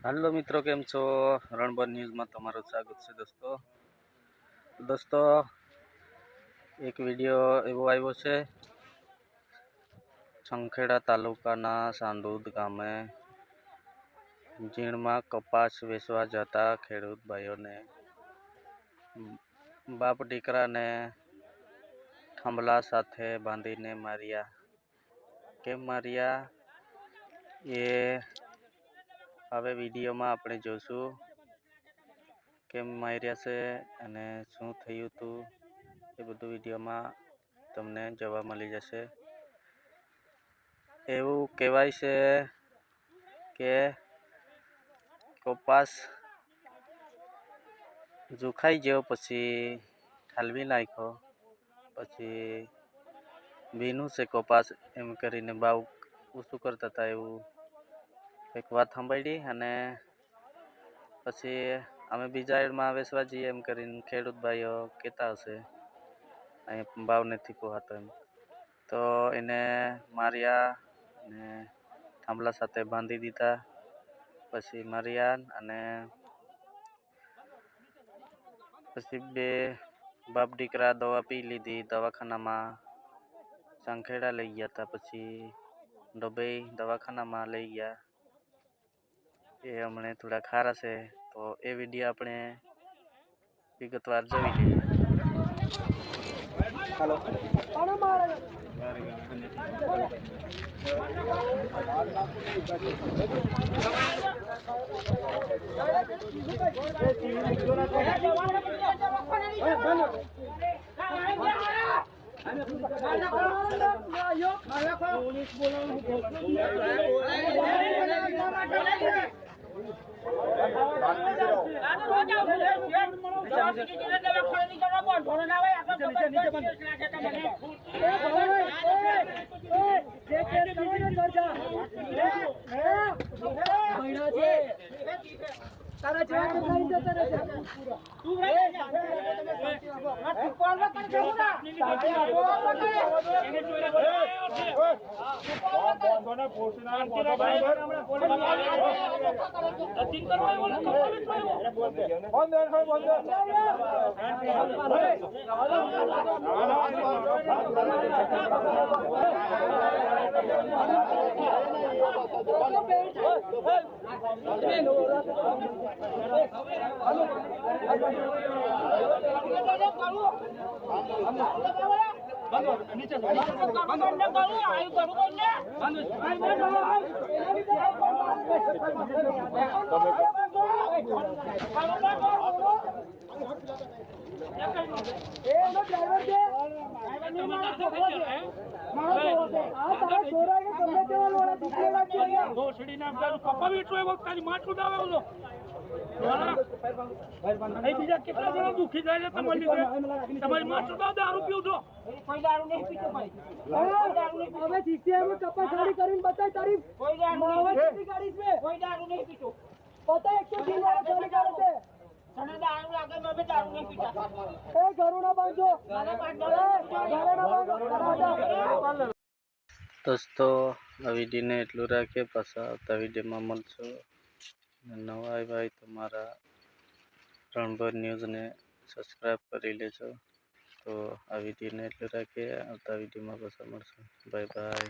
Hello मित्रों, केम छो? रणबर news में तमाરું स्वागत है। दोस्तों एक वीडियो एवो आव्यो छे छंखेड़ा तालुकाना सांदूद गामे जीण में कपास वेचवा जता खेडूत भाईओने बाप दीकरा ने थांबला साथे बांधीने मार्या। केम मार्या ये हवे विडियो में आपणे जोशुं। केम मार्या छे अने शुं थयुं हतुं ए बधुं विडियो में तमने जोवा मळी जशे। एवुं कहेवाय छे के कपास जुखाई गयो पछी ठालवी नाख्यो पछी भीनु छे कपास एम करीने बाव ऊंचुं करता हता एवुं एक वात सांभळी। अने पछी अमे बीजा एडमां वेचवा जईए एम करीने खेडूत भाईओ कहेता हशे अहीं भाव नथी पोहातो एम, तो एने मार्या अने थांभला साथे बांधी दीधा। पछी मार्या अने पछी बे बाप दीकरा दवा पी लीधी। दवाखानामां चांखेड़ा लई गया था, पछी डबई दवाखानामां लई गया। ए हमणे थोड़ा खारा छे तो ए विडियो आपणे विगतवार जोई लईए। हेलो કેટલા જણા દુખી જાય છે તમારી તમારી માં સુધા દારૂ પીઓ છો કોઈ દારૂ નહીં પીતો ભાઈ હવે સીસીએમ में कपा खाली કરીને બતાય તારી કોઈ દારૂ નહીં ગાડી છે કોઈ દારૂ નહીં પીતો પતા 103 વાળા ખાલી કરે છે તને દારૂ લાગે મે દારૂ નહીં પીતા એ ઘરોના બાંધો ઘરોના બાંધો। दोस्तों आ विडियो ने एटलुं राखीए, पाछा आवता विडियो में मळशुं। नवा आव्या होय तो मारा रणबर न्यूज ने सब्सक्राइब करी लेजो। तो आ विडियो ने एटलुं राखीए, आवता विडियो में पाछा मळशुं। Bye bye.